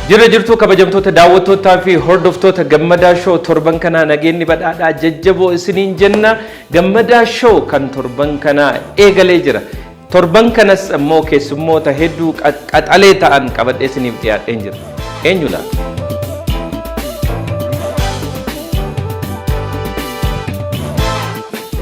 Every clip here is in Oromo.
Jira jirtu kabajamtoota daawwattootaa fi hordoftoota Gammadaa Show torban kanaa nageenyi badhaadhaa jajjaboo isiniin jenna. Gammadaa Show kan torban kanaa eegalee jira. Torban kanas ammoo keessummoota hedduu qaxalee ta'an qabadhee isiniif dhiyaadheen jira. Eenyu laa?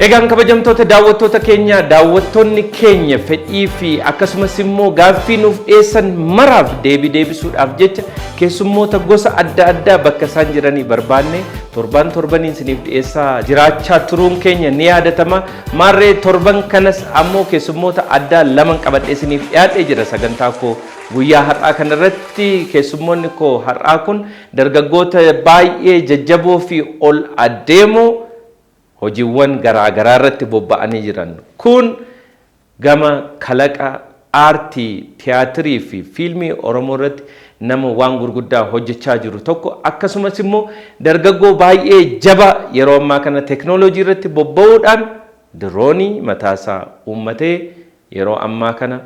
Egaan kabajamtoota daawwattoota keenya daawwattoonni keenya fedhii fi akkasumas immoo gaaffii nuuf dhiyeessan maraaf deebisuudhaaf jecha keessummoota gosa adda addaa bakka isaan jiranii barbaanne torbaniin isiniif dhiyeessaa jiraachaa turuun keenya ni yaadatama. Maarree torban kanas ammoo keessummoota addaa lama qabadhee isiniif dhiyaadhee jira sagantaa koo guyyaa har'aa kanarratti. Keessummoonni koo har'aa kun dargaggoota baay'ee jajjaboo fi ol adeemoo hojiiwwan garaa irratti bobba'anii jiran. Kun gama kalaqa aartii, tiyaatirii fi fiilmii Oromoo irratti nama waan gurguddaa hojjechaa jiru tokko akkasumas immoo dargaggoo baay'ee jaba yeroo ammaa kana teknooloojii irratti bobba'uudhaan diroonii mataasaa uummatee yeroo ammaa kana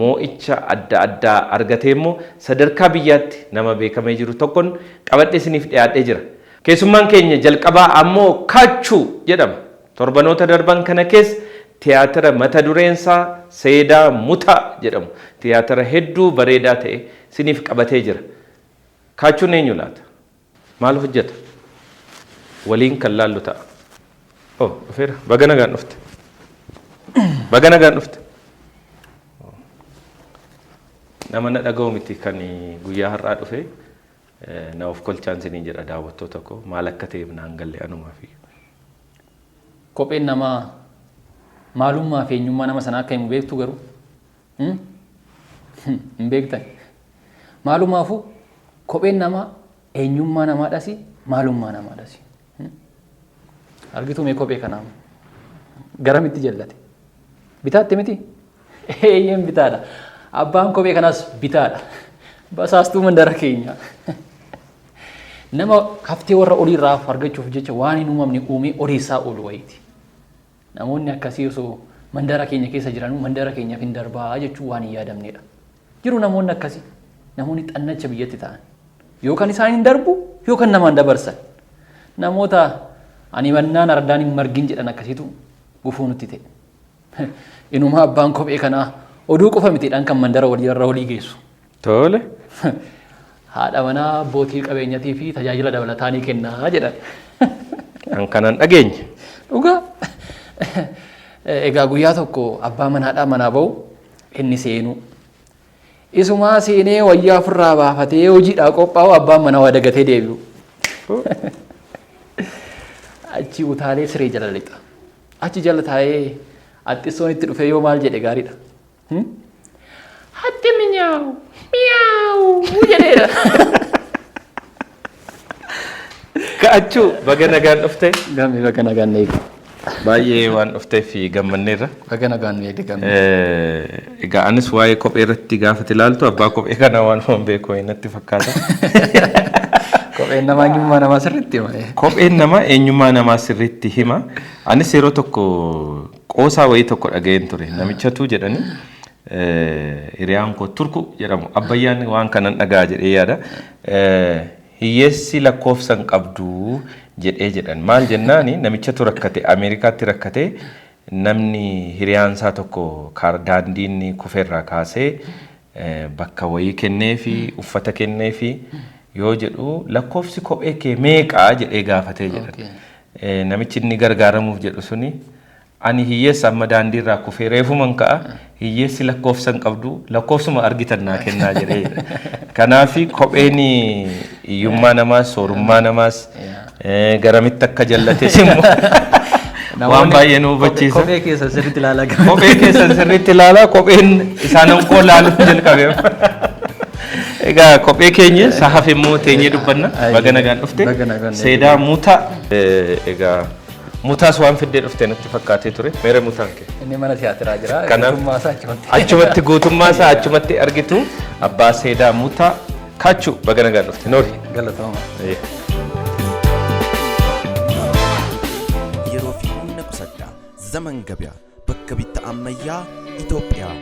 moo'icha adda addaa argatee immoo sadarkaa biyyaatti nama beekamee jiru tokkoon qabadhee isiniif dhiyaadhee jira. Keessummaan keenya jalqabaa ammoo Kachuu jedhama. Torbanoota darban kana keessa tiyaatira mata dureensaa Seedaa Mutaa jedhamu. Tiyaatira hedduu bareedaa ta'e isiniif qabatee jira. Kachuun eenyu laata? Maal hojjeta? Waliin kan laallu ta'a. Oh, dhufeera. Baga nagaan dhufte. Baga nagaan dhufte. Nama na dhaga'u miti kan guyyaa har'aa dhufee. Na of kolchaan isinii jedha daawwattoota koo maal akka ta'eef naan galle anumaa fi kopheen namaa maalummaa fi eenyummaa nama sanaa akka himu beektu garuu hin beektan. Maalummaafu kopheen namaa eenyummaa namaadhaas maalummaa namaadhaas. Argitu mee kophee kanaa garamitti jallate? Bitaatti miti? Eeyyeen bitaadha. Abbaan kophee kanaas bitaadha. Basaastuu mandara keenya. Nama haftee warra olii irraa argachuuf jecha waan hin uumamne uumee odeessaa oolu wayiiti. Namoonni akkasii osoo mandara keenya keessa jiranuu mandara keenyaaf hin darbaa jechuun waan hin yaadamnedha. Jiru namoonni akkasii namoonni xannacha biyyatti ta'an yookaan isaan hin darbu yookaan namaan dabarsan namoota ani mannaan ardaan hin margin jedhan akkasiitu gufuu nutti ta'e. Inumaa abbaan kophee kanaa oduu qofa mitiidhaan kan mandara walii irra olii geessu. Tole. Haadha manaa abbootii qabeenyatii fi tajaajila dabalataa ni kennaa jedhan. Kan kanaan dhageenye. Dhugaa. Egaa guyyaa tokko abbaa manaadhaa manaa bahu inni seenu. Isumaa seenee wayyaa ofirraa baafatee hojiidhaa qophaa'u abbaan manaa waa dagatee deebi'u. Achi utaalee siree jala lixa. Achi jala taa'ee axxissoon itti dhufee yoo maal jedhe gaariidha. Hatti minyaawu. Miyaau jedheera. Kachuu baga nagaan dhufte. Gammi baga nagaan eegi. Baay'ee waan dhufteef gammanneerra. Baga nagaan eegi gammi. Egaa anis waa'ee kophee irratti gaafa ilaaltu abbaa kophee kana waan beeku natti fakkaata. Kopheen namaa eenyummaa namaa sirriitti hima. Kopheen namaa eenyummaa namaa sirriitti hima. Anis yeroo tokko qoosaa wayii tokko dhaga'een ture. Namichatu jedhanii. Hiriyaan koo Turku jedhamu abbayyaan waan kanan dhagaa jedhee yaada. Hiyyeessi lakkoofsan qabdu jedhee jedhan. Maal jennaani namichatu rakkate Ameerikaatti rakkate namni hiriyaansaa tokko daandiin kufeerraa kaasee bakka wayii kennee fi uffata kennee fi yoo jedhu lakkoofsi kophee kee meeqaa jedhee gaafatee jedhan. Namichi inni gargaaramuuf jedhu suni ani hiyyeessa amma daandii irraa kufee reefuman ka'a hiyyeessi lakkoofsan qabdu lakkoofsuma argitan naa kennaa jedhee. Kanaaf kopheen hiyyummaa namaas soorummaa namaas garamitti akka jallates immoo waan baay'ee nu hubachiisa. Kophee keessa sirriitti ilaalaa. Kophee keessa sirriitti ilaalaa kopheen isaanan koo laaluuf jalqabe. Egaa kophee keenya sahaaf immoo teenyee dubbanna baga nagaan dhufte. Seedaa Mutaa. Egaa Mutaas waan fiddee dhuftee natti fakkaatee ture. Meera mutaan kee. Inni mana tiyaatiraa jira. Kanaaf achumatti guutummaa isaa achumatti argitu abbaa Seedaa Mutaa Kachuu baga nagaan dhufte. Noori. Galatooma. Yeroo fi humna qusaddaa zaman gabaa bakka bitta ammayyaa Itoophiyaa.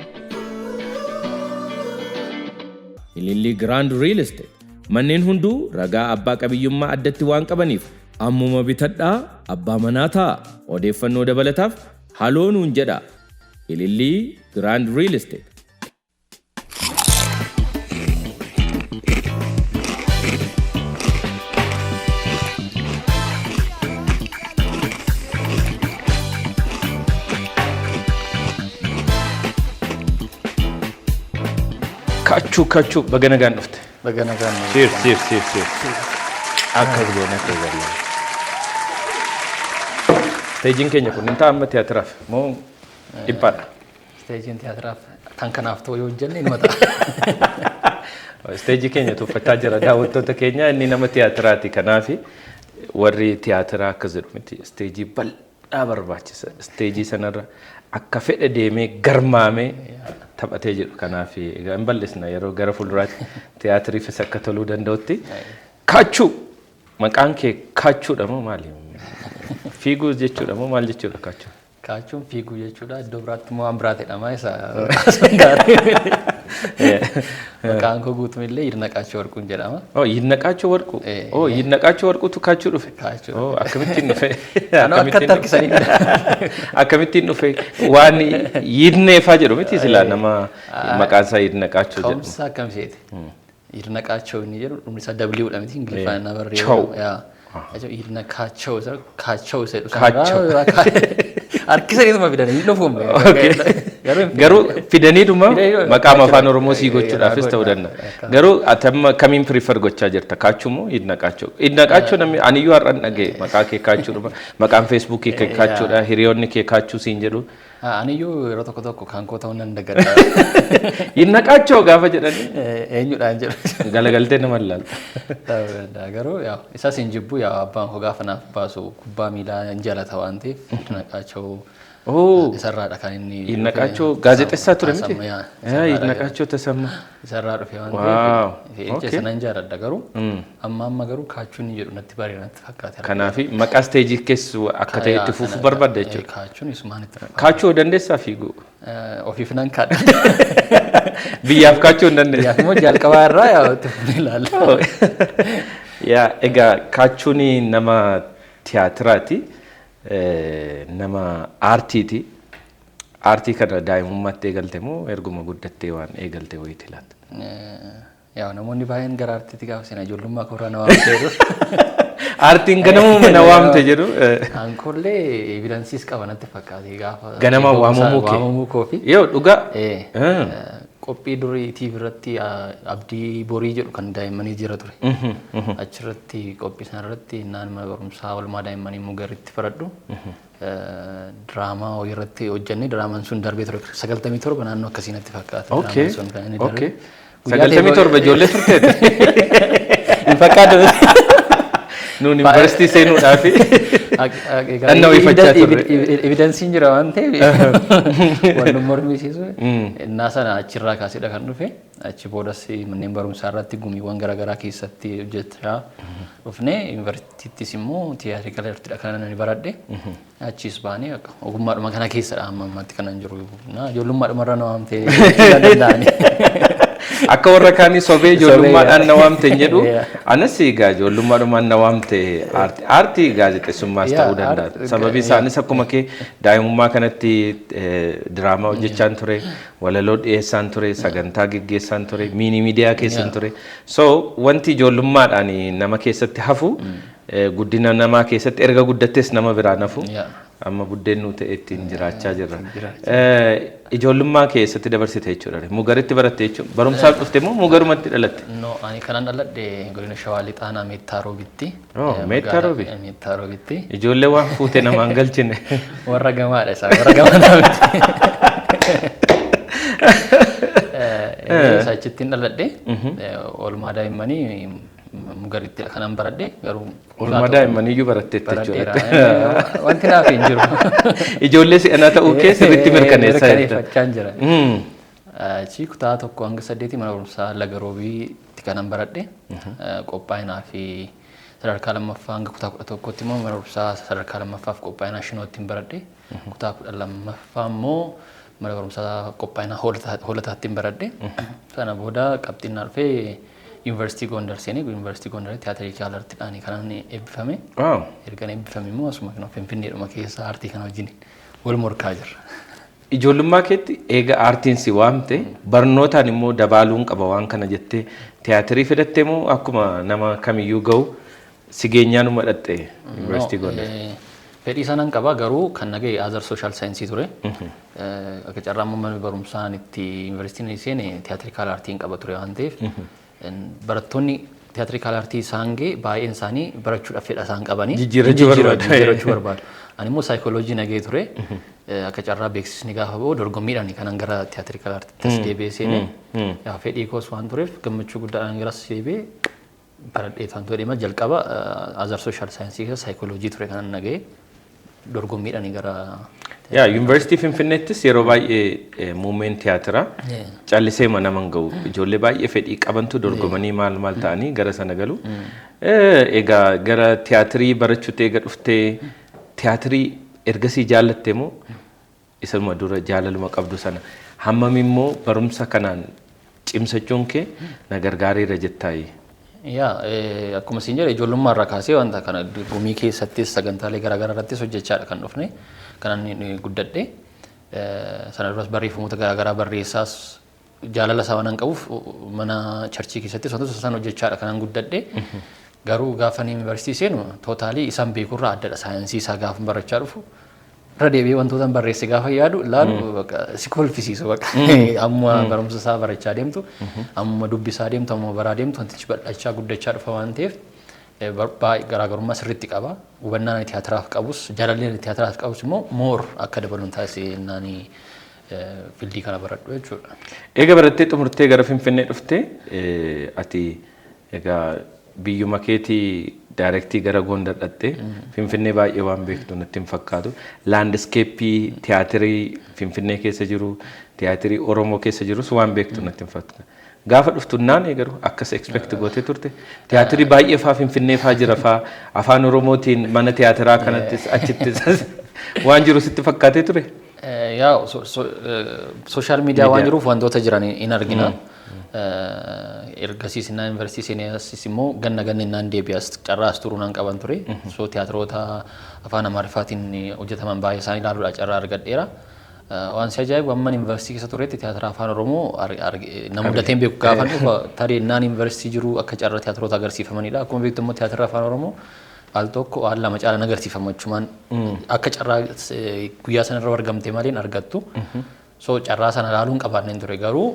Ililli Grand Real Estate Manneen hunduu ragaa abbaa qabiyyummaa addatti waan qabaniif ammuma bitadhaa abbaa manaa ta'a. Odeeffannoo dabalataaf haloo nuun jedha. Ilillii Grand Real Estate. Kachu bagana gan dhufte. Bagana gan. Sir. Akka biloona keessa. Staging keenya kun inta amma tiyaatiraaf moo dhiphaadha? Staging tiyaatiraaf kan kanaaf ta'u yoo jenne nima ta'a. Stage keenya tuuffachaa jira daawwattoota keenya inni nama tiyaatiraati kanaaf warri tiyaatiraa akka jedhu miti stage bal'aa barbaachisa. Stage sanarra akka fedhe deemee garmaamee taphatee jedhu kanaaf egaa hin bal'isna yeroo gara fuulduraatti tiyaatiriifis akka toluu danda'utti kaachuu maqaan kee kaachuudha moo maali? Fiiguu jechuudha moo maal jechuudha kaachuu? Kaachuun fiiguu jechuudha iddoo biraatti moo waan biraatidha maa isa gaarii. Maqaan koo guutumillee Yidnaqaachoo Warquun jedhama. Oh Yidnaqaachoo Warquu. Oh Yidnaqaachoo Warquutu kaachuu dhufe. Kaachuu. Oh akkamittiin dhufe? Akkatti harkisanii. Akkamittiin dhufe waan Yidneefaa jedhu miti silaa nama maqaan isaa Yidnaqaachoo jedhamu. Ka'umsa akkamiseeti? Yidnaqaachoo inni jedhu dhumni isaa W'dha miti Ingiliffaan na barreeffama. Yaa. Yidnaqaachoo isa kaachoo isa jedhu. Kaachoo. Harkisaniituma fidanii dhufuun garuu fidaniituma maqaa afaan Oromoo sii gochuudhaafis ta'uu danda'a. Garuu atamma kamiin prefer gochaa jirta kaachuu moo Yidnaqaachoo? Yidnaqaachoo namni aniyyuu har'an dhagee maqaa kee kaachuudha. Maqaan Facebook kee kaachuudha. Hiriyoonni kee kaachuu siin jedhu. Aniyyuu yeroo tokko kan koo ta'uu nan dagadha. Yidnaqaachoo gaafa jedhani eenyudhaan jedhu. Galagaltee nama ilaalta. Garuu isas hin jibbu abbaan koo gaafa naaf baasu kubbaa miilaa hin jaalata waan ta'eef Yidnaqaachoo isarraadha kan inni. Yidnaqaachoo gaazexessaa ture miti? Yidnaqaachoo Tasammaa. Isarraa dhufe waan ta'eef ija sana hin jaaladha garuu amma garuu kaachuun ni jedhu natti bareeda natti fakkaata. Kanaaf maqaa steejii keessu akka ta'e itti fufuu barbaadda jechuudha. Kaachuun isumaan itti fakkaata. Kaachuu dandeessaa fiiguu? Ofiif nan kaadha. Biyyaaf kaachuu hin dandeessu. Biyyaaf immoo jalqabaa irraa itti fufnee ilaalla. Egaa kaachuun nama tiyaatiraati. Nama aartiiti. Aartii kana daa'imummaatti eegalte moo erguma guddattee waan eegalte wayiiti laata? Namoonni baay'een gara aartiitti gaafa seenaa ijoollummaa koraa na waamte jedhu. Aartiin ganamuma na waamte jedhu. Ankollee evidensiis qaba natti fakkaate gaafa. Ganama waamamuu koofi. Yoo dhugaa. Qophii durii TV irratti abdii borii jedhu kan daa'immanii jira ture. Achirratti qophii sanarratti naan mana barumsaa oolmaa daa'immanii mugaritti faradhu. Diraamaa irratti hojjenne diraamaan sun darbee ture 97 naannoo akkasii natti fakkaata. Okay. 97 ijoollee turteeti. Hin fakkaatu. Nuun yuunivarsiitii seenuudhaaf dhannoo ifachaa turre. Evidensiin jira waan ta'eef waan mormisiisu. Innaa sana achirraa kaasidha kan dhufe. Achi boodas manneen barumsaa irratti gumiiwwan garaagaraa keessatti hojjechaa dhufne yuunivarsiitiittis immoo tiyaatii kaleertidha kan ani baradhe. Achis baanee ogummaadhuma kana keessadha amma ammatti kanan jiru. Ijoollummaadhuma irra na waamtee danda'ani. Akka warra kaanii sobee ijoollummaadhaan na waamte jedhu anas egaa ijoollummaadhumaan na waamte aartii gaazexeessummaas ta'uu danda'a. Sababii isaanis akkuma kee daa'imummaa kanatti diraamaa hojjechaan ture, walaloo dhiyeessaan ture, sagantaa geggeessaan ture, miinii miidiyaa keessan ture. So wanti ijoollummaadhaan nama keessatti hafu guddina namaa keessatti erga guddattes nama biraan hafu. Amma buddeen nu ta'e ittiin jiraachaa jirra. Ijoollummaa keessatti dabarsite jechuudha. Mugaritti baratte jechuudha. Barumsaaf dhufte moo mugarumatti dhalatte? No, ani kanan dhaladhe godina Shawaa Lixaanaa Meettaa Roobitti. Oh, Meettaa Roobi. Meettaa Roobitti. Ijoollee waan fuute namaan galchine. Warra gamaadha isaa, warra gamaadha miti. Achittiin dhaladhe oolmaa daa'immanii mugaritti kanan baradhe garuu oolmaa daa'immanii iyyuu baratteetti jechuudha. Wanti naaf hin jiru. Ijoollee si'anaa ta'uu kee sirriitti mirkaneessaa jirta. Mirkaneeffachaan jira. Achi kutaa tokko hanga 8 mana barumsaa Laga Roobiitti kanan baradhe qophaa'inaa fi sadarkaa lammaffaa hanga kutaa 11tti immoo mana barumsaa sadarkaa lammaffaaf qophaa'inaa Shinootti baradhe kutaa 12ffaa immoo mana barumsaa qophaa'inaa Hoolataatti baradhe sana booda qabxiin dhufee Yuunivarsiitii Gondar seenee Yuunivarsiitii Gondar Tiyaatirikaal Artiidhaan kan eebbifame. Erga eebbifame immoo asuma Finfinneedhuma keessa aartii kana wajjin wal morkaa jirra. Ijoollummaa keetti eega aartiin si waamte barnootaan immoo dabaaluun qaba waan kana jettee tiyaatirii fidattee moo akkuma nama kamiyyuu ga'u si geenyaanuma dhatte Yuunivarsiitii Gondar? Fedhii sanaan qaba garuu kan nagee Azar Social Science ture. Akka carraa mana barumsaan itti Yuunivarsiitiin seene Tiyaatirikaal Artiin qaba ture waan ta'eef barattoonni Tiyaatirikaal Artii saangee baay'een isaanii barachuudhaaf fedha isaan qabanii jijjiirachuu barbaadu. Ani immoo saayikooloojii nagee ture. Akka carraa beeksisni gaafa ba'u dorgommiidhaan kanan gara Tiyaatirikaal Artiitti deebi'ee seene. Fedhii koos waan tureef gammachuu guddaadhaan garas deebi'ee baradhee waan ture jalqaba Azar Social Science keessa saayikooloojii ture kanan nagee. Dorgommiidhaan gara Yuunivarsiitii Finfinneettis yeroo baay'ee muummeen tiyaatiraa callisee nama ga'u ijoollee baay'ee fedhii qabantu dorgomanii maal ta'anii gara sana galu. Egaa gara tiyaatirii barachuutti eega dhuftee tiyaatirii ergasii jaallatte moo isuma dura jaalaluma qabdu sana hammam immoo barumsa kanaan cimsachuun kee na gargaareera jettaayi? Akkuma siin jedhe ijoollummaa irraa kaasee wanta kana gumii keessattis sagantaalee garaagaraa irrattis hojjechaadha kan dhufne kanan guddadhe sana duras barreeffamoota garaagaraa barreessaas jaalala isaa waan qabuuf mana charchii keessattis wantoota san hojjechaadha kanan guddadhe garuu gaafa yuunivarsiitii seenu tootaalii isaan beekurraa addadha saayinsii isaa gaafa barachaa dhufu irra deebi'ee wantoota barreesse gaafa yaadu ilaalu si kolfisiisu amma barumsa isaa barachaa deemtu amma dubbisaa deemtu amma baraa deemtu wantichi bal'achaa guddachaa dhufa waan ta'eef garaagarummaa sirriitti qaba hubannaan tiyaatiraaf qabus jaalalleen tiyaatiraaf qabus immoo moor akka dabaluun taasisee naani fildii kana baradhu jechuudha. Eega barattee xumurtee gara Finfinnee dhuftee ati egaa biyyuma keetii Daarektii gara Gondar dhatte Finfinnee baay'ee waan beektu natti hin fakkaatu. Laandiskeeppii tiyaatirii Finfinnee keessa jiru, tiyaatirii Oromoo keessa jirus waan beektu natti hin fakkaatu. Gaafa dhuftu naan eegaru akkas expect gootee turte. Tiyaatirii baay'ee faa Finfinnee faa jira faa afaan Oromootiin mana tiyaatiraa kanattis achittis waan jiru sitti fakkaatee ture? Sooshaal miidiyaa waan jiruuf wantoota jiran hin argina. Ergasii sinaan yuunivarsiitii seenees immoo ganna innaan deebi'as carraas turuu nan qaban ture. So tiyaatiroota afaan Amaariffaatiin hojjetaman baay'ee isaanii ilaaluudhaan carraa argadheera. Waan si ajaa'ibu amma yuunivarsiitii keessa turetti tiyaatira afaan Oromoo nama mudateen beeku gaafa dhufa tarii innaan yuunivarsiitii jiru akka carraa tiyaatiroota agarsiifamanidha. Akkuma beektu immoo tiyaatira afaan Oromoo al tokko al lama caalaan agarsiifama jechuun akka carraa guyyaa sanarra argamte malee argattu. So carraa sana ilaaluun qabaanneen ture garuu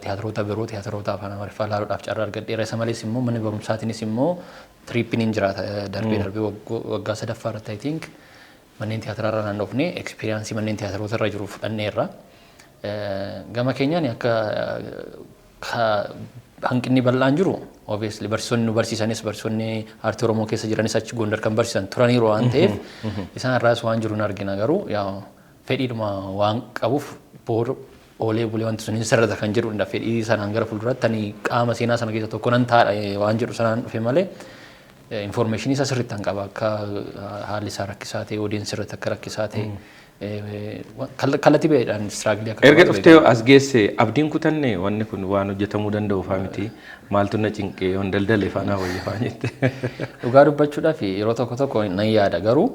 tiyaatiroota biroo tiyaatiroota afaan Amaariffaa ilaaluudhaaf carraa argadheera. Isa malees immoo mana barumsaatiinis immoo tiriippiin hin jiraata darbee waggaa sadaffaa irratti I think manneen tiyaatiraa irra naan dhufne ekspiriyaansii manneen tiyaatiroota irra jiru fudhanneerra. Gama keenyaan akka hanqinni bal'aan jiru obviously barsiisonni nu barsiisanis barsiisonni aartii Oromoo keessa jiranis achi Gondar kan barsiisan turaniiru waan ta'eef isaan irraas waan jiru hin argina garuu fedhiidhuma waan qabuuf boor oolee bulee wanti sun hin sirrata kan jedhudha fedhii sanaan gara fuulduraatti ani qaama seenaa sana keessa tokko nan taadha waan jedhu sanaan dhufe malee information isa sirriitti kan qaba akka haalli isaa rakkisaa ta'e odeessi sirriitti akka rakkisaa ta'e kallattii baay'eedhaan istiraagilii akka erga dhuftee as geesse abdiin kutanne wanni kun waan hojjetamuu danda'u faa miti maaltu na cinqee yoon daldale faanaa wayyaa jette. Dhugaa dubbachuudhaaf yeroo tokko nan yaada garuu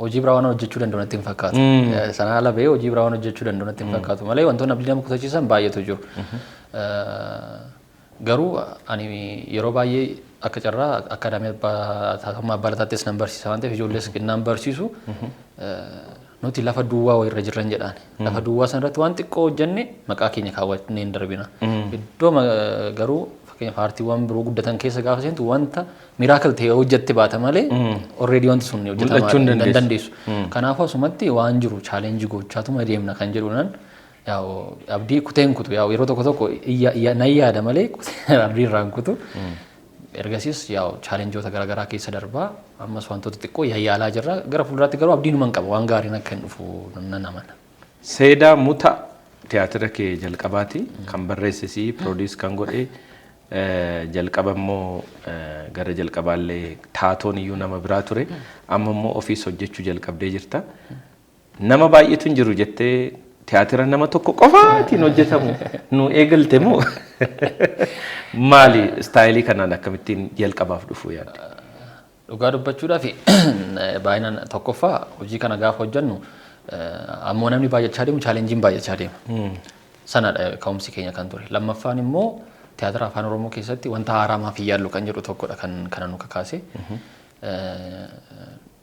hojii biraa waan hojjechuu danda'u natti hin fakkaatu. Sana ala bahee hojii biraa waan hojjechuu danda'u natti hin fakkaatu malee wantoonni abdii nama kutachiisan baay'eetu jiru. Garuu ani yeroo baay'ee akka carraa akaadaamii Abbaalaataattis nan barsiisa waan ta'eef ijoollees nan barsiisu nuti lafa duwwaa irra jirran jedhaan lafa duwwaa sanarratti waan xiqqoo hojjenne maqaa keenya kaawwannee hin darbina. Iddoo garuu fakkeenyaaf aartiiwwan biroo guddatan keessa gaafa seentu wanta miraakil ta'e hojjette baata malee already wanti sun hojjetamuu hin dandeessu. Kanaafuu asumatti waan jiru chaalenjii gochaatuma deemna kan jedhuudhaan abdii kuteen kutu yeroo tokko nan yaada malee abdii irraan kutu. Ergasiis chaalenjoota garaagaraa keessa darbaa ammas wantoota xiqqoo yaalaa jirra gara fuulduraatti garuu abdiin numan qaba waan gaariin akka hin dhufu nan amana. Seedaa Muta tiyaatira kee jalqabaati kan barreessisii piroodiis kan godhe jalqaba immoo gara jalqabaallee taatoon iyyuu nama biraa ture amma immoo ofiis hojjechuu jalqabdee jirta. Nama baay'eetu hin jiru jettee tiyaatira nama tokko qofaatiin hojjetamu nu eegalte moo? Maali istaayilii kanaan akkamittiin jalqabaaf dhufuu yaadde? Dhugaa dubbachuudhaaf baay'inaan tokkoffaa hojii kana gaafa hojjennu ammoo namni baay'achaa deemu chaalenjiin baay'achaa deema. Sanadha ka'umsi keenya kan ture. Lammaffaan immoo tiyaatira afaan Oromoo keessatti wanta haaraa maaf hin yaallu kan jedhu tokkodha kan nu kakaase.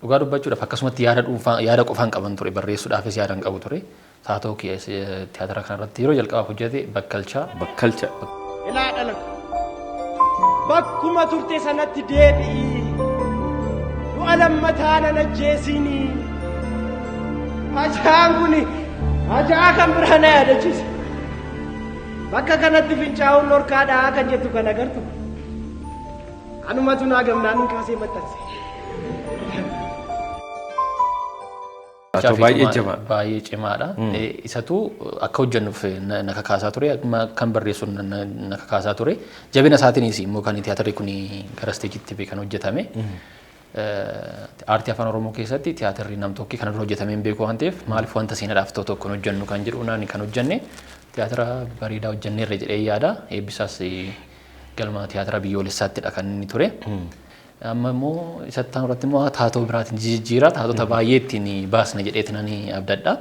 Dhugaa dubbachuudhaaf akkasumatti yaada qofaan qaban ture barreessuudhaafis yaada hin qabu ture. Haa ta'u tiyaatira kanarratti yeroo jalqabaaf hojjete bakkalcha. Ilaa dhalatu bakkuma turte sanatti deebi'i du'a lammataa nan ajjeesini ajaan kun ajaa kan biraa na yaadachiisa bakka kanatti fincaa'uun norkaadhaa kan jettu kan agartu anumatu naa gamnaan hin kaasee maxxanse. Baay'ee cimaadha. Isatu akka hojjennuuf na kakaasaa ture kan barreessuun na kakaasaa ture. Jabina isaatiinis immoo kan tiyaatirri kun gara isteejitti kan hojjetame. Aartii afaan Oromoo keessatti tiyaatirri nam-tokkee kan hojjetamee hin beeku waan ta'eef maaliif wanta seenaadhaaf ta'u tokkoon hojjennu kan jedhu naani kan hojjenne tiyaatira bareedaa hojjenneerra jedhee yaada. Eebbisaas galma tiyaatira biyyoolessaattidha kan inni ture. Amma immoo isattaan irratti immoo taatoo biraatiin jijjiiraa taatota baay'ee ittiin baasna jedheetiin ani abdadha.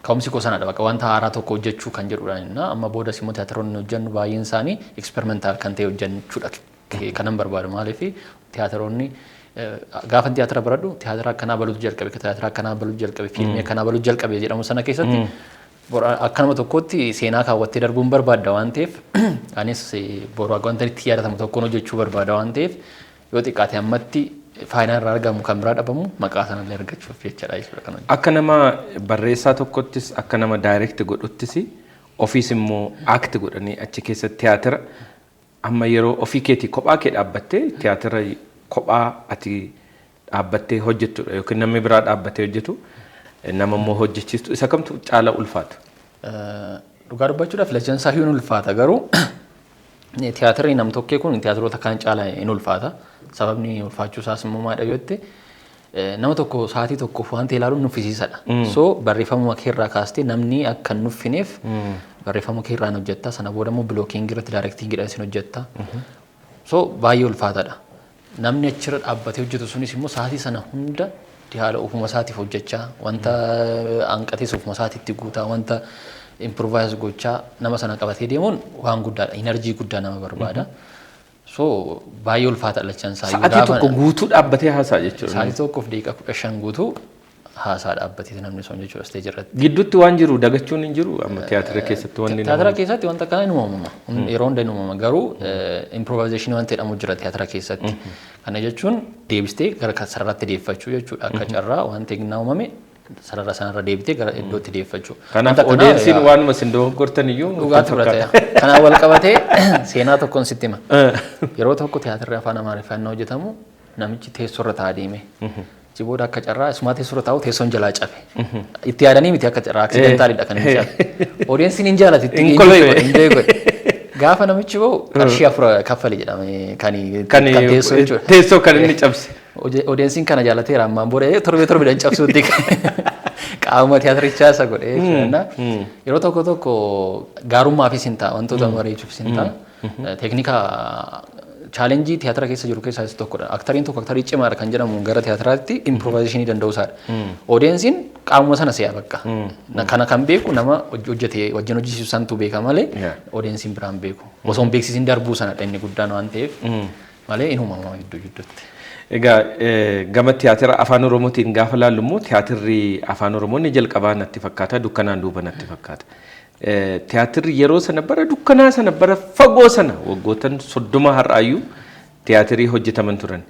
Ka'umsi koo sanadha bakka wanta haaraa tokko hojjechuu kan jedhudha. Amma boodas immoo tiyaatiroonni hojjennu baay'een isaanii eksperimentaal kan ta'e hojjechuudha kanan barbaadu maaliif tiyaatiroonni gaafa tiyaatira baradhu tiyaatira akkanaa baluutu jalqabe tiyaatira akkanaa baluutu jalqabe fiilmii akkanaa baluutu jalqabe jedhamu sana keessatti akka nama tokkotti seenaa kaawwattee darbuun barbaadda waan ta'eef anis boru wanta itti yaadatamu tokkoon hojjechuu barbaada waan ta'eef yoo xiqqaate ammatti faayinaa irraa argamu kan biraa dhabamu maqaa sanallee argachuuf jechadha jechuudha kan hojjetu. Akka nama barreessaa tokkottis akka nama daayirekti godhuttis ofiis immoo aakti godhanii achi keessatti tiyaatira amma yeroo ofii keetii kophaa kee dhaabbattee tiyaatira kophaa ati dhaabbattee hojjettudha yookiin namni biraa dhaabbatee hojjetu nama immoo hojjechiistu isa kamtu caala ulfaatu? Dhugaa dubbachuudhaaf lachansaa hin ulfaata garuu tiyaatirri nam-tokkee kun tiyaatiroota kaan caala hin ulfaata. Sababni ulfaachuu isaas immoo maadha yoo jette nama tokko sa'aatii tokkoof waan ta'e ilaaluun nuffisiisadha. So barreeffamuma keerraa kaastee namni akka hin nuffineef barreeffama keerraan hojjetta sana booda immoo bilookiingii irratti daayirektiingiidhaan isin hojjetta. So baay'ee ulfaatadha. Namni achirra dhaabbatee hojjetu sunis immoo sa'aatii sana hunda haala ofuma isaatiif hojjechaa wanta hanqatees ofuma isaatiitti guutaa wanta improvaayis gochaa nama sana qabatee deemuun waan guddaadha. Inerjii guddaa nama barbaada. So baay'ee ulfaata lachan isaa. Sa'aatii tokko guutuu dhaabbatee haasaa jechuudha. Sa'aatii tokkoof daqiiqaa 15 guutuu haasaa dhaabbatee namni sun jechuudha isteejii irratti. Gidduutti waan jiru dagachuun hin jiru amma tiyaatira keessatti wanni tiyaatira keessatti wanta kana hin uumama. Yeroo hunda hin uumama garuu improvaayizeshinii wanta jedhamu jira tiyaatira keessatti. Kana jechuun deebistee gara sararaatti deeffachuu jechuudha. Akka carraa wanta hin uumame sarara sanarra deebitee gara iddootti deeffachuu. Kanaaf odeessiin waanuma isin dogoggortan iyyuu dhugaa turatee. Kanaaf wal qabatee seenaa tokkoon sitti hima. Yeroo tokko tiyaatirri afaan Amaariffaan hojjetamu namichi teessoorra taa'aa deeme. Jibooda akka carraa isumaa teessoorra taa'u teessoon jalaa cabe. Itti yaadanii miti akka carraa aksidentaalidha kan inni cabe. Odeessiin hin jaalatu itti hin godhe. Gaafa namichi ba'u qarshii 4 kaffali jedhame kan teessoo jechuudha. Teessoo kan inni cabse. Odeessiin kana jaalateera ammaan booda torbeedhaan cabsuutti qaama tiyaatirichaa isa godhe jechuudha. Yeroo tokko gaarummaafis hin ta'a wantoota bareechuufis hin ta'a. Teeknikaa chaalenjii tiyaatira keessa jiru keessaa isa tokkodha. Aktariin tokko aktarii cimaadha kan jedhamu gara tiyaatiraatti improvaayizeshinii danda'u isaadha. Odeessiin qaamuma sana si'a bakka. Kana kan beeku nama hojjetee wajjin hojjisiisu santu beeka malee odeessiin biraan beeku. Osoo hin beeksisiin darbuu sanadha inni guddaan waan ta'eef malee hin uumamu gidduutti. Egaa gama tiyaatira afaan Oromootiin gaafa laallu immoo tiyaatirri afaan Oromoo inni jalqabaa natti fakkaata dukkanaan duuba natti fakkaata. Tiyaatirri yeroo sana bara dukkanaa sana bara fagoo sana waggootan 30 har'aayyuu tiyaatirii hojjetaman turan.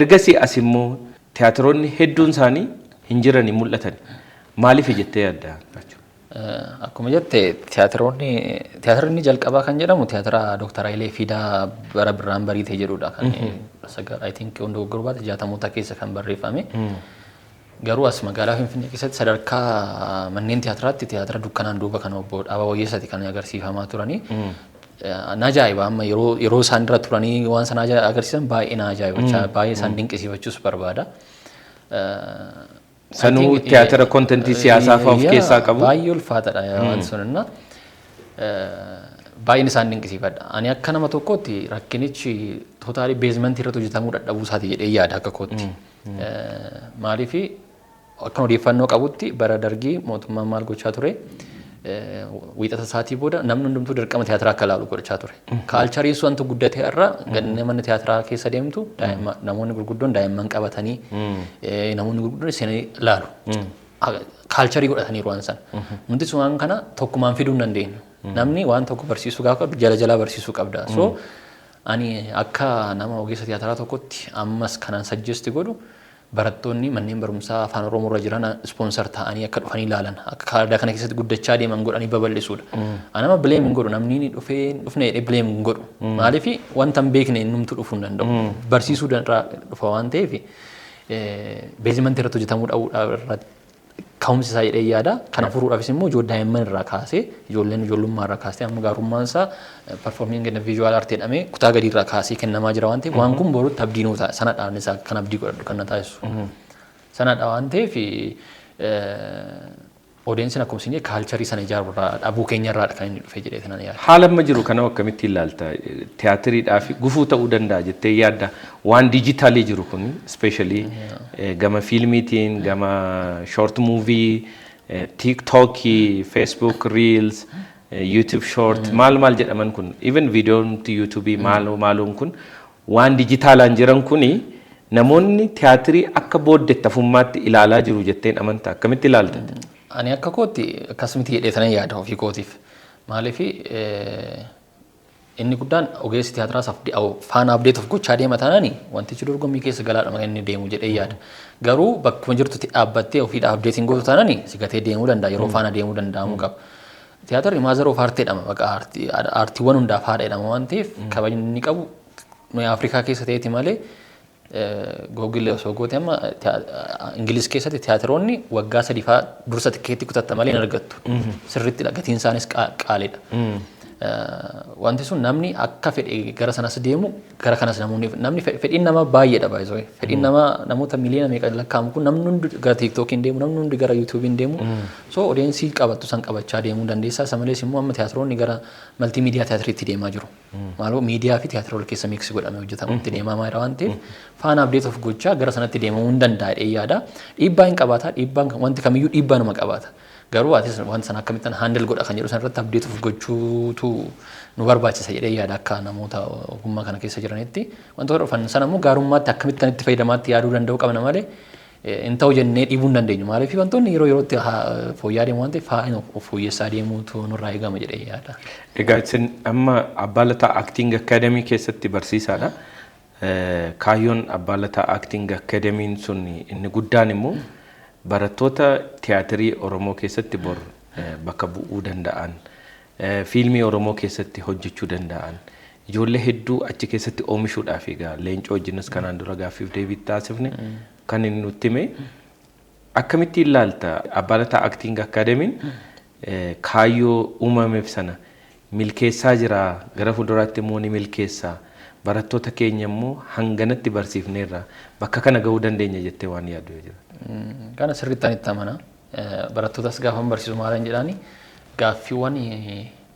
Ergasii as immoo tiyaatiroonni hedduun isaanii hin jiran hin mul'atan. Maaliif jettee yaadda? Akkuma jette tiyaatirri jalqabaa kan jedhamu tiyaatira Dr. Hayilee Fiidaa bara birraan bariitee jedhudha kan I think wanta gurgurbaate 60moota keessa kan barreeffame. Garuu as magaalaa Finfinnee keessatti sadarkaa manneen tiyaatiraatti tiyaatira dukkanaan duuba kan obbo Dhaabaa Wayyeessaati kan agarsiifamaa turanii. Na ajaa'iba amma yeroo isaan dura turanii waan sana agarsiisan baay'ee na ajaa'iba baay'ee isaan dinqisiifachuus barbaada. Sanuu tiyaatira kontentii siyaasaa fa'aa of keessaa qabu. Baay'ee ulfaatadha waan sunna. baay'een isaan dinqisiifadha. Ani akka nama tokkootti rakkinichi tootaalii beezmentii irratti hojjetamuu dadhabuu isaati jedhee yaada akka kootti. Maaliif akka odeeffannoo qabutti bara dargii mootummaan maal gochaa ture wiixata isaatii booda namni hundumtuu dirqama tiyaatiraa akka ilaalu godhachaa ture. Kaalchariin sun wanta guddatee irra manni tiyaatiraa keessa deemtu namoonni gurguddoon daa'imman qabatanii namoonni gurguddoon seenanii ilaalu. Kaalcharii godhatanii waan san. Nuti waan kana tokkumaan fiduu hin dandeenyu. Namni waan tokko barsiisuu gaafa jala jalaa barsiisuu qabda. So ani akka nama ogeessa tiyaatiraa tokkotti ammas kanaan sajjesti godhu barattoonni manneen barumsaa afaan Oromoo irra jiran ispoonsar ta'anii akka dhufanii ilaalan akka aadaa kana keessatti guddachaa deeman godhanii babal'isuudha. Anama bileem hin godhu namni dhufne bileem hin godhu. Maaliif wanta hin beekne innumtu dhufuu hin danda'u. Barsiisuu dhufa waan ta'eef beezimantii irratti hojjetamuu dhabuudhaaf ka'umsi isaa jedhee yaada. Kana furuudhaafis immoo daa'imman irraa kaasee ijoolleen ijoollummaa irraa kaasee amma gaarummaan isaa performing and visual art jedhamee kutaa gadii irraa kaasee kennamaa jira waan ta'eef waan kun boruutti abdii nuu ta'a. Sanadhaan isaa kan abdii godhadhu kan na taasisu. Sanadha waan ta'eef odeensiin akkuma isin kaalcharii sana ijaarurraa dhabuu keenyarraadha kan inni dhufe jedhee sana yaada. Haala amma jiru kana akkamitti ilaalta? Tiyaatiriidhaaf gufuu ta'uu danda'a jettee yaadda waan dijitaalii jiru kun especially gama fiilmiitiin gama short movie TikTokii Facebook Reels YouTube short maal jedhaman kun even viidiyoon YouTube maaluun kun waan dijitaalaan jiran kuni namoonni tiyaatirii akka booddettafummaatti ilaalaa jiru jetteen amantaa akkamitti ilaalta? Ani akka kootti akkasumatti jedheetana yaada ofii kootiif. Maaliif inni guddaan ogeessi tiyaatiraas faana abdeet of gochaa deema taanani wantichi dorgommii keessa galaadhama inni deemu jedhee yaada. Garuu bakkuma jirtutti dhaabbattee ofiidhaaf abdeetiin gootu taanani sigatee deemuu danda'a yeroo faana deemuu danda'amuu qaba. Tiyaatarri maazara of aarteedhama baqa aartiiwwan hundaaf haadhaadhama waan ta'eef kabajni inni qabu Afrikaa keessa ta'eeti malee Google osoo goote amma Ingiliz keessatti tiyaatiroonni waggaa sadii dursa tikeetti kutatta malee hin argattu. Sirriitti gatiin isaanis qaaliidha. Wanti sun namni akka fedhe gara sanas deemu gara kanas namni fedhiin nama baay'eedha baay'ee. Fedhiin namoota miliyoona meeqa lakkaa'amu kun namni hundi gara TikTokiin deemu namni hundi gara YouTube'n deemu. So odeensii qabattu san qabachaa deemuu dandeessaa. Isa malees immoo amma tiyaatiroonni gara maltiimiidiyaa tiyaatiriitti deemaa jiru. Maaloo miidiyaa fi tiyaatira wal keessa miiksi godhamee hojjetamutti deemaa jira waan ta'eef faana abdeet of gochaa gara sanatti deemamuu hin danda'a jedhee yaada. Dhiibbaa hin qabaata. Wanti kamiyyuu dhiibbaa nama qabaata. Garuu atis wanta sana akkamittan handel godha kan jedhu sanarratti abdeet of gochuutu nu barbaachisa jedhee yaada akka namoota ogummaa kana keessa jiranitti. Wantoota dhufan sana immoo gaarummaatti akkamittan itti fayyadamaatti yaaduu danda'uu qabna malee hin ta'u jennee dhiibuu hin dandeenyu. Maaliif wantoonni yeroo yerootti fooyya'aa deemu waan ta'eef faana of fooyyessaa deemuutu nurraa eegama jedhee yaada. Egaa isin amma Abbaa Lataa Acting Academy keessatti barsiisaadha. Kaayyoon Abbaa Lataa Acting Academy sun inni guddaan immoo barattoota tiyaatirii Oromoo keessatti bor bakka bu'uu danda'an fiilmii Oromoo keessatti hojjechuu danda'an ijoollee hedduu achi keessatti oomishuudhaaf egaa leencoo wajjinis kanaan dura gaaffiif deebii taasifne kan inni nutti hime akkamitti ilaalta Abbaa Lataa Acting Academy'n kaayyoo uumameef sana milkeessaa jira gara fuulduraatti immoo ni milkeessaa barattoota keenya immoo hanganatti barsiifneerra bakka kana gahuu dandeenya jettee waan yaaddu jira. Kana sirriitti itti amana. Barattootas gaafa barsiisu maalan jedhaani gaaffiiwwan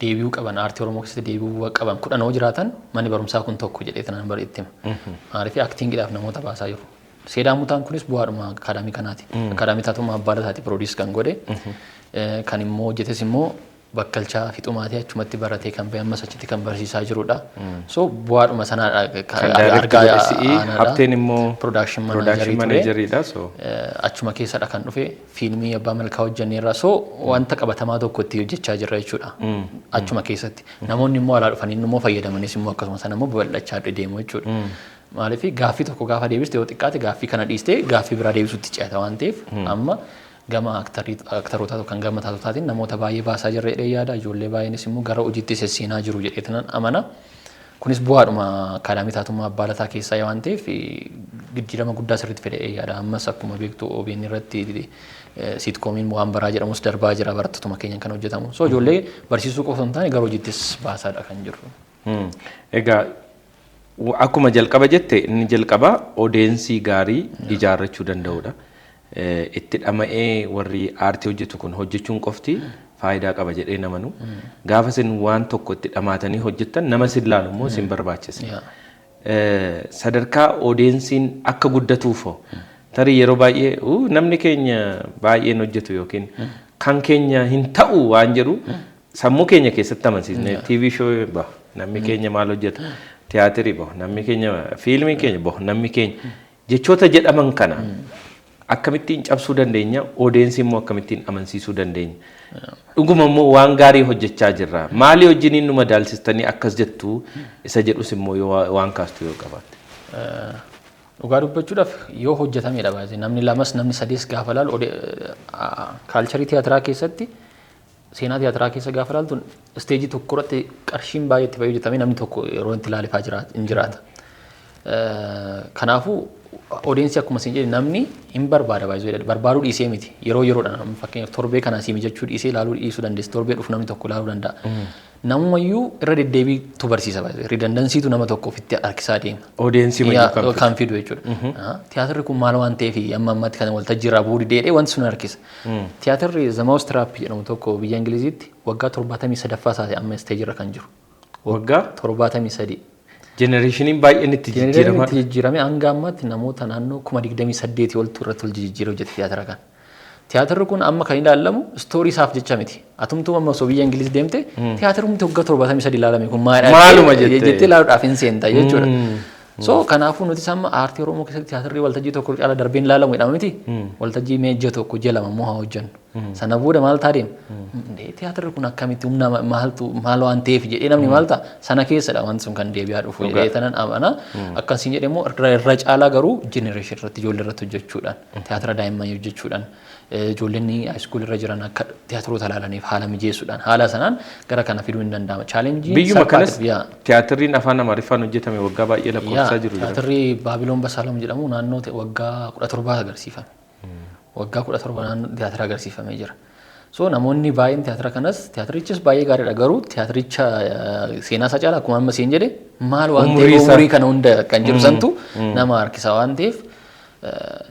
deebi'uu qaban aartii Oromoo keessatti deebi'uu qaban 10 jiraatan manni barumsaa kun tokko jedhee tanan bareetti hima. Maaliif aktiingiidhaaf namoota baasaa jiru. Seedaa mutaan kunis bu'aadhuma akaadaamii kanaati. Akaadaamii Taatummaa Abbaa Lataati piroodiis kan godhe kan immoo hojjetes immoo bakkalchaa fixumaatee achumatti baratee kan bahe ammas achitti kan barsiisaa jirudha. So bu'aadhuma sanaadha argaa hafteen immoo production manageridha. So achuma keessadha kan dhufe fiilmii Abbaa Malkaa hojjenneerra. So wanta qabatamaa tokko itti hojjechaa jirra jechuudha. Achuma keessatti namoonni immoo alaa dhufanii immoo fayyadamanis immoo akkasuma sana immoo babal'achaa deemu jechuudha. Maaliif gaaffii tokko gaafa deebiste yoo xiqqaate gaaffii kana dhiiste gaaffii biraa deebisuutti ceeta waan ta'eef amma gama aktaroota kan gama taatotaatiin namoota baay'ee baasaa jirra jedhee yaada. Ijoollee baay'eenis immoo gara hojiitti sesseenaa jiru jedheetan amana. Kunis bu'aadhuma akaadaamii Taatummaa Abbaa Lataa keessaa waan ta'eef jijjiirama guddaa sirriitti fedhee yaada. Ammas akkuma beektu OBN irratti siitkoomiin waan baraa jedhamus darbaa jira barattootuma keenyan kan hojjetamu. So ijoollee barsiisuu qofa hin taane gara hojiittis baasaadha kan jiru. Egaa akkuma jalqaba jette inni jalqaba odeensii gaarii ijaarrachuu danda'udha. Itti dhama'ee warri aartii hojjetu kun hojjechuun qofti faayidaa qaba jedhee namanu gaafa isin waan tokko itti dhamaatanii hojjettan nama sin laalu immoo sin barbaachisa. Sadarkaa oodeensiin akka guddatuufoo tarii yeroo baay'ee namni keenya baay'een hojjetu yookiin kan keenya hin ta'u waan jedhu sammuu keenya keessatti amansiisne TV show bahu namni keenya maal hojjeta tiyaatirii bahu namni keenya fiilmii keenya bahu namni keenya jechoota jedhaman kana akkamittiin cabsuu dandeenya oodeensi immoo akkamittiin amansiisuu dandeenya dhuguma immoo waan gaarii hojjechaa jirra maalii wajjiniin nu madaalsistanii akkas jettu isa jedhus immoo waan kaastu yoo qabaatte. Dhugaa dubbachuudhaaf yoo hojjetamedha baay'ee namni lamas namni sadees gaafa laalu kaalcharii tiyaatiraa keessatti seenaa tiyaatiraa keessa gaafa laaltu isteejii tokko irratti qarshiin baay'ee itti fayyadatamee namni tokko yeroo itti laalifaa jiraata. Kanaafuu oodeensi akkuma isin jedhe namni hin barbaada baay'ee barbaaduu dhiisee miti yeroo yeroodhaan fakkeenyaaf torbee kana siimi jechuu dhiisee laaluu dhiisuu dandeessi torbee dhufu namni tokko laaluu danda'a. Namumayyuu irra deddeebiitu barsiisa baay'ee ridandansiitu nama tokko ofitti harkisaa deema. Oodeensi mayyuu kan fidu jechuudha. Tiyaatirri kun maal waan ta'eef amma ammatti kan waltajjii irraa bu'uu didee wanti sun harkisa. Tiyaatirri The Mousetrap jedhamu tokko biyya Ingiliziitti waggaa 73 isaati amma isteejii irra kan jiru. Waggaa 73. Jenereeshiniin baay'een itti jijjiirama. Itti jijjiirame hanga ammaatti namoota naannoo 28 oltu irratti ol jijjiiree hojjete tiyaatira kan. Tiyaatirri kun amma kan ilaalamu istoorii isaaf jecha miti. Atumtuu amma osoo biyya Ingiliz deemte tiyaatirri kun waggaa 73 ilaalame kun maaluma jettee ilaaluudhaaf hin seenta jechuudha. So kanaafuu nuti amma aartii Oromoo keessatti tiyaatirri waltajjii tokko caala darbeen ilaalamu jedhama miti. Waltajjii meejja tokko lama immoo haa hojjennu. Sana booda maal ta'a tiyaatirri kun akkamitti humna maal waan ta'eef jedhee namni maal ta'a sana keessadha wanti sun kan deebi'aa dhufu jedhee tanan amana akkasiin jedhee immoo irra caalaa garuu jenereeshinii irratti ijoollee irratti hojjechuudhaan tiyaatira daa'immanii hojjechuudhaan ijoolleen haayiskuul irra jiran akka tiyaatiroota ilaalaniif haala mijeessuudhaan haala sanaan gara kana fiduu hin danda'ama. Chaalenjii biyyuma kanas tiyaatirriin afaan Amaariffaan hojjetame waggaa baay'ee lakkoofsaa jiru. Tiyaatirri Baabiloon Basaalom jedhamu naannoo waggaa 17 agarsiifame. Waggaa 17 naannoo tiyaatira agarsiifamee jira. So namoonni baay'een tiyaatira kanas tiyaatirichis baay'ee gaariidha garuu tiyaatiricha seenaa isaa caala akkuma amma siin jedhe maal waan ta'eef umurii kana hunda kan jiru santu nama harkisa waan ta'eef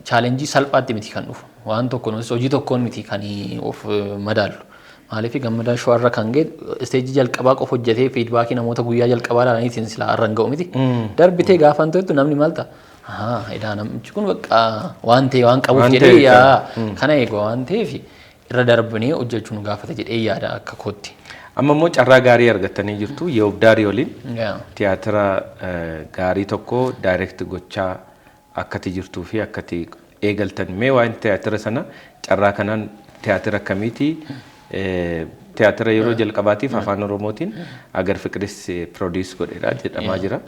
chaalenjii salphaatti miti kan dhufu waan tokko hojii tokkoon miti kan of madaallu. Maaliif gammadaa sho'arra kan ga'e isteejii jalqabaa qofa hojjetee fiidbaakii namoota guyyaa jalqabaa ilaalaniitiin silaa har'a hin ga'u miti. Darbitee gaafa hin ta'ettu namni maal ta'a? Edaa namichi kun bakka waan ta'e waan qabuuf jedhee kana eegu waan ta'eef irra darbinee hojjechuun gaafata jedhee yaada akka kootti. Amma immoo carraa gaarii argattanii jirtu Yehuub Daarii waliin tiyaatira gaarii tokko daayireekti gochaa akkati jirtuu fi akkati eegaltan mee waan tiyaatira sana carraa kanaan tiyaatira akkamiiti tiyaatira yeroo jalqabaatiif afaan Oromootiin Agar Fiqiris piroodiis godheedha jedhamaa jira.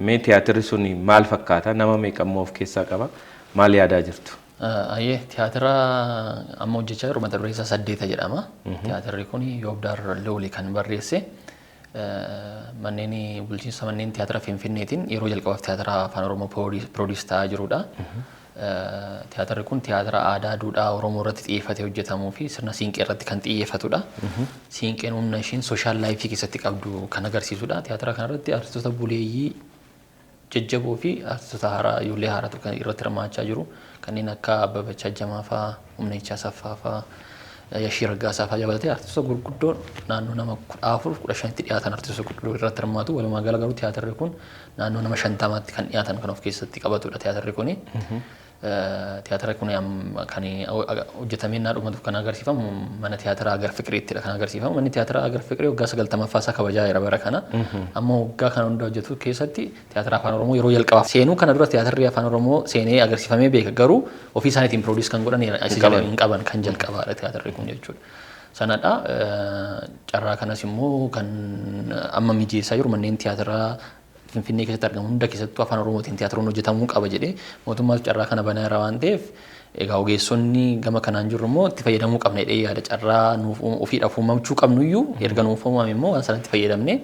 Mee tiyaatirri sun maal fakkaata nama meeqammoo of keessaa qaba maal yaadaa jirtu? Tiyaatira amma hojjechaa jiru mata dureen isaa 8 jedhama. Tiyaatirri kun Yehuub Daarii kan barreesse manneen bulchiinsa manneen tiyaatira Finfinneetiin yeroo jalqabaaf tiyaatira afaan Oromoo piroodiis ta'aa jirudha. Tiyaatirri kun tiyaatira aadaa duudhaa Oromoo irratti xiyyeeffatee hojjetamuu fi sirna siinqee irratti kan xiyyeeffatudha. Siinqeen humna ishiin sooshaal laayifii keessatti qabdu kan agarsiisudha. Tiyaatira kanarratti artistoota buleeyyii jajjaboo fi artistoota haaraa ijoollee haaraatu kan irratti hirmaachaa jiru. Kanneen akka Abbabach Ajjamaa fa'aa, Humneechaa Saffaa fa'aa, Yashii Raggaasaa fa'aa dabalatee artistoota gurguddoo naannoo nama 14-15tti dhiyaatan artistoota gurguddoo irratti hirmaatu. Walumaa gala garuu tiyaatirri kun naannoo nama 50tti kan dhiyaatan kan of keessatti qabatudha tiyaatirri kuni. Tiyaatirri kun kan hojjetamee naa dhumatuuf kan agarsiifamu mana tiyaatira Agar Fiqiriittidha kan agarsiifamu. Manni tiyaatira Agar Fiqirii waggaa 90ffaa isaa kabajaa jira bara kana. Amma waggaa kana hunda hojjetu keessatti tiyaatira afaan Oromoo yeroo jalqabaaf seenuu kana dura tiyaatirri afaan Oromoo seenee agarsiifamee beeka garuu ofii isaaniitiin piroodiis kan godhan hin qaban kan jalqabaadha tiyaatirri kun jechuudha. Sanadha carraa kanas immoo kan amma mijeessaa jiru manneen tiyaatiraa Finfinnee keessatti argamu hunda keessattuu afaan Oromootiin tiyaatiroon hojjetamuu qaba jedhee mootummaas carraa kana banaa jira waan ta'eef egaa ogeessonni gama kanaan jirru immoo itti fayyadamuu qabna jedhee yaada carraa nuuf ofiidhaaf uumamachuu qabnu iyyuu erga nuuf uumame immoo waan sanatti fayyadamnee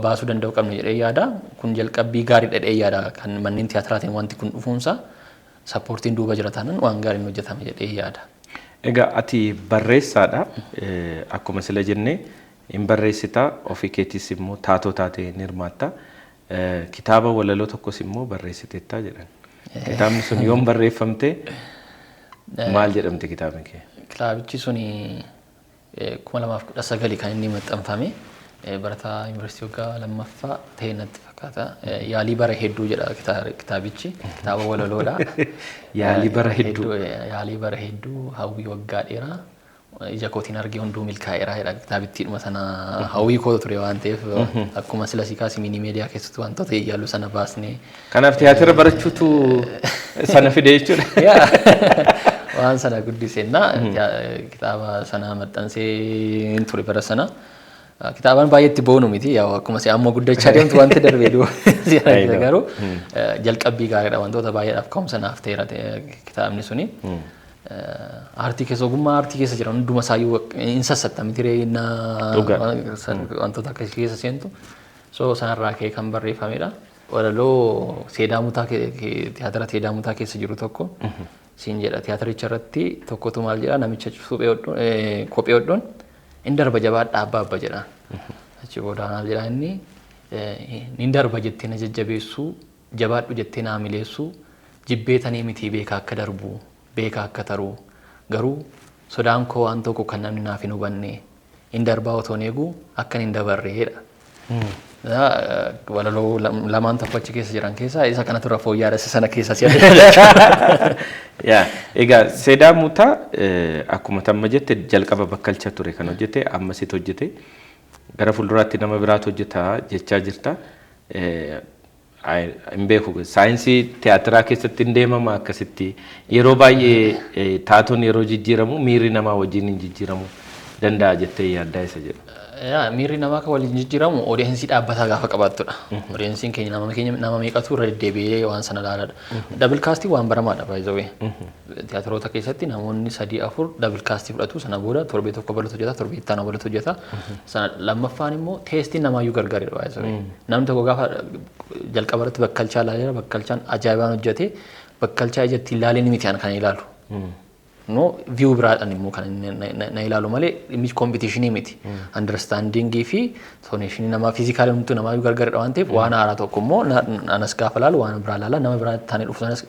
baasuu danda'uu qabna jedhee yaada kun jalqabbii gaariidha jedhee yaada kan manneen tiyaatiraatiin wanti kun dhufuunsa sappoortiin duuba jira taanaan waan gaariin hojjetame jedhee yaada. Egaa ati barreessaadha akkuma sila jennee hin barreessitaa ofii keetis immoo taatoo taatee ni hirmaatta. Kitaaba walaloo tokkos immoo barreessiteettaa jedhan. Kitaabni sun yoom barreeffamte maal jedhamte kitaabni kee? Kitaabichi suni 2019 kan inni maxxanfame barataa yuunivarsiitii waggaa lammaffaa ta'ee natti fakkaata. Yaalii bara hedduu jedha kitaabichi. Kitaaba walaloodha. Yaalii bara hedduu. Yaalii bara hedduu hawwii waggaa dheeraa. Ija kootiin argee hunduu milkaa'eera jedha kitaabittiidhuma sana hawwii koo ture waan ta'eef akkuma sila si kaasi miinii miidiyaa keessatti wantoota yaaluu sana baasnee. Kanaaf tiyaatira barachuutu sana fide jechuudha. Waan sana guddiseenna kitaaba sana maxxansee ture bara sana. Kitaabaan baay'eetti boonu miti yaa akkuma si amma guddachaa deemtu wanti darbee duu garuu jalqabbii gaariidha wantoota baay'eedhaaf ka'umsa naaf ta'eera kitaabni suni. Aartii keessa ogummaa aartii keessa jiran hunduma isaayyuu hin sassatta mitiree wantoota akkasii keessa seentu so sanarraa ka'ee kan barreeffamedha. Walaloo Seedaamutaa tiyaatira Seedaamutaa keessa jiru tokko siin jedha tiyaatiricha irratti tokkotu maal jedha namicha kophee hodhuun in darba jabaadhaa abbaa abba jedha. Achi booda maal jedha inni in darba jettee na jajjabeessuu jabaadhu jettee na mileessuu jibbeetanii miti beeka akka darbu. Beeka akka taruu garuu sodaan koo waan tokko kan namni naaf hin hubanne in darbaa otoo eeguu akkan hin dabarreedha. Walaloo lamaan tokko achi keessa jiran keessaa isa kanatu irra fooyya'aadha sana keessa si yaa egaa Seedaamutaa akkuma tamma jette jalqaba bakkalcha ture kan hojjete ammasitti hojjete gara fuulduraatti nama biraatu hojjeta jechaa jirta. Hin beeku saayinsii tiyaatiraa keessatti hin deemama akkasitti yeroo baay'ee taatoon yeroo jijjiiramu miirri namaa wajjin hin jijjiiramu danda'a jettee yaaddaa isa jedhu. Miirri namaa kan waliin jijjiiramu odeensii dhaabbataa gaafa qabaattudha. Odeensiin keenya nama meeqatu irra deddeebi'ee waan sana ilaaladha. Dabil kaastii waan baramaadha baay'ee. Tiyaatiroota keessatti namoonni 3-4 dabil kaastii fudhatu sana booda torbee tokko balatu hojjeta torbee itti aanu balatu hojjeta. Sana lammaffaan immoo teestiin namaayyuu gargaareedha baay'ee. Namni tokko gaafa jalqabarratti bakkalchaa ilaaleera bakkalchaan ajaa'ibaan hojjete bakkalchaa ijatti ilaalee ni miti kan ilaalu. No view biraadhaan immoo kan na ilaalu malee image competition miti. Understanding fi sonation nama physically nuti nama gargaareedha waan ta'eef waan haaraa tokko immoo anas gaafa ilaalu waan biraa ilaala nama biraa taanee dhufu sanas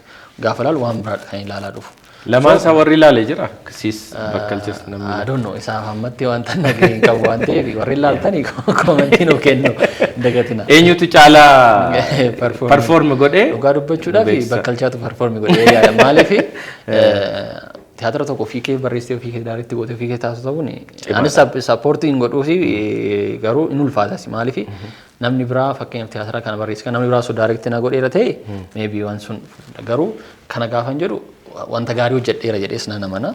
gaafa ilaalu waan biraa kan ilaalaa dhufu. Lamaan isaa warri ilaalee jira siis bakkalchas namni. I don't know isaaf ammatti wanta nagee hin qabu waan ta'eef warri ilaaltanii komentii nu kennu dagatina. Eenyutu caalaa perform godhee dhugaa dubbachuudhaaf bakkalchaatu perform godhee maaliif teatira tokko fiikee barreessee fiikee daariitti gootee fiikee taasisu ta'uun anis sappoortiin godhuu fi garuu in ulfaatas maaliif namni biraa fakkeenyaaf teatira kana barreesse kan namni biraa sun daariitti na godheera ta'e maybe waan sun garuu kana gaafan jedhu wanta gaarii hojjedheera jedhees na namana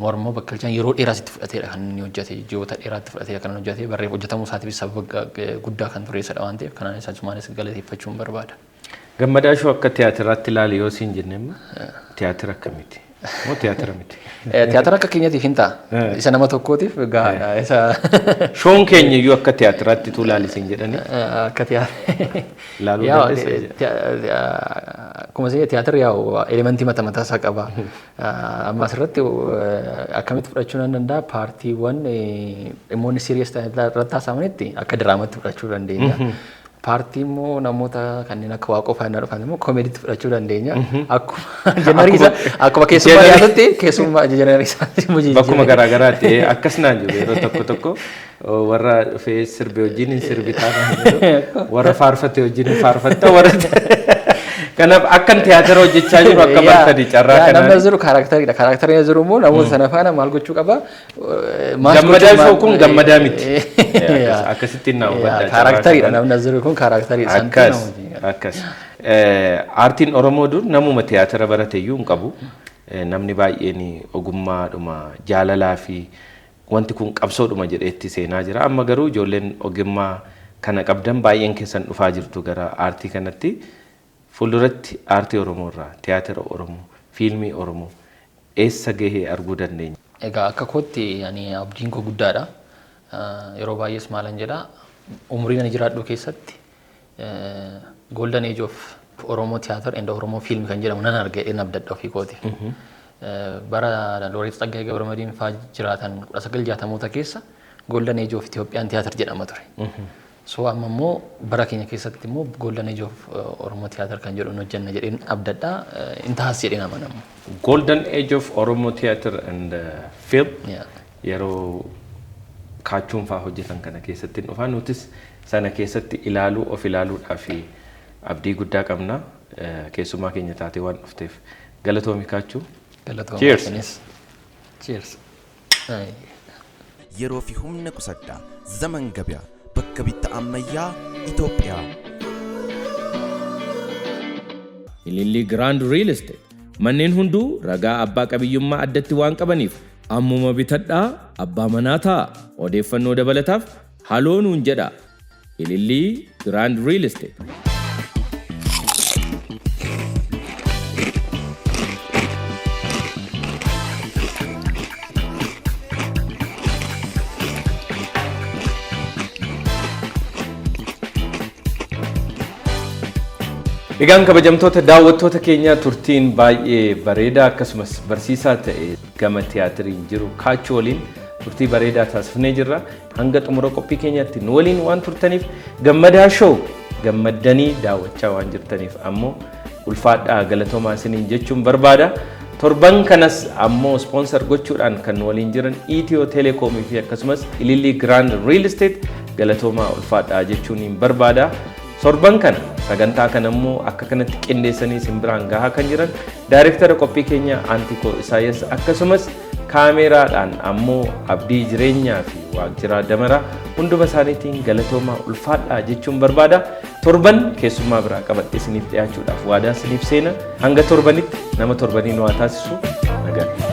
mormoo bakkalchaan yeroo dheeraa sitti fudhateedha kan inni hojjete ji'oota dheeraatti fudhateedha kan hojjete barreef hojjetamuu isaatiif sababa guddaa kan tureessadha waan ta'eef kanaan isaanis galateeffachuun barbaada. Gammadaashuu akka tiyaatiraatti ilaali yoo siin jenneemma tiyaatira akkamiiti? Moo tiyaatira miti? Tiyaatira akka keenyatiif hin ta'a. Isa nama tokkootiif gaadha. Isa shoon keenya iyyuu akka tiyaatiraatti tu ilaali siin jedhani. Akka tiyaatira. Ilaaluu dandeessa. Akkuma isin tiyaatirri yaa elementii mataa isaa qaba. Amma asirratti akkamitti fudhachuu nan danda'a paartiiwwan dhimmoonni siiriyees irratti haasa'amanitti akka diraamaatti fudhachuu dandeenya. Paartii immoo namoota kanneen akka waaqoo faana dhufan immoo koomeediitti fudhachuu dandeenya. Akkuma jeneriisa akkuma keessummaa yaadatti keessummaa jeneriisa mujii. Bakkuma garaagaraatti akkas naan jiru yeroo tokko warra dhufee sirbe wajjin sirbi taana warra faarfate wajjin faarfatta warra kanaaf akkan tiyaatira hojjechaa jiru akka bartanii carraa kana. Namni jiru kaaraktariidha. Kaaraktariin jiru immoo namoota sana faana maal gochuu qaba? Gammadaa ishoo kun gammadaa miti. Akkasitti naa hubadhaa. Kaaraktariidha namni jiru kun kaaraktariidha. Akkas. Aartiin Oromoo dur namuma tiyaatira barate iyyuu hin qabu. Namni baay'een ogummaadhuma jaalalaa fi wanti kun qabsoodhuma jedheetti seenaa jira. Amma garuu ijoolleen ogummaa kana qabdan baay'een keessan dhufaa jirtu gara aartii kanatti. Fuulduratti aartii Oromoo irraa tiyaatira Oromoo fiilmii Oromoo eessa gahee arguu dandeenya? Egaa akka kootti abdiin koo guddaadha. Yeroo baay'ees maalan jedha umriin ani jiraadhu keessatti golden age of Oromoo theater and Oromoo film kan jedhamu nan arge in abdadha ofii kooti. Bara Looreet Tsaggaayee Gabramadiin faa jiraatan 1960moota keessa golden age of Ethiopian theater jedhama ture. So amma immoo bara keenya keessatti immoo golden age of Oromoo theater kan jedhu hojjenna jedheen abdadha intaas jedheen amanamu. Golden age of Oromoo theater and film. Yeah. yeroo kaachuun fa'aa hojjetan kana keessatti dhufaa nutis sana keessatti ilaaluu of ilaaluudhaaf abdii guddaa qabna keessumaa keenya taatee waan dhufteef galatoomi kaachuu. Cheers. Cheers. yeroo fi humna qusaddaa zaman gabiyaa bakka bitta ammayyaa Itoophiyaa. Ililli Grand Real Estate manneen hunduu ragaa abbaa qabiyyummaa addatti waan qabaniif ammuma bitadhaa abbaa manaa ta'a. Odeeffannoo dabalataaf haloo nuun jedha. Ililli Grand Real Estate. Egaan kabajamtoota daawwattoota keenya turtiin baay'ee bareedaa akkasumas barsiisaa ta'e gama tiyaatiriin jiru kaachuu waliin turtii bareedaa taasifnee jirra. Hanga xumura qophii keenyaatti nu waliin waan turtaniif gammadaa show gammaddanii daawwachaa waan jirtaniif ammoo ulfaadhaa galatoomaa isiniin jechuun barbaada. Torban kanas ammoo sponsor gochuudhaan kan nu waliin jiran Itiyoo Telekoomii fi akkasumas Ililli Grand Real Estate galatoomaa ulfaadhaa jechuun barbaada. Torban kana sagantaa kana immoo akka kanatti qindeessanii simbiraan gahaa kan jiran daayirektara qophii keenya Antikoo Isaayyaas akkasumas kaameraadhaan ammoo abdii jireenyaa fi waajjira damaraa hunduma isaaniitiin galatoomaa ulfaadhaa jechuun barbaada. Torban keessummaa biraa qabadhee isiniif dhiyaachuudhaaf waadaa isiniif seena. Hanga torbanitti nama torbanii nu haa taasisu. Nagaan.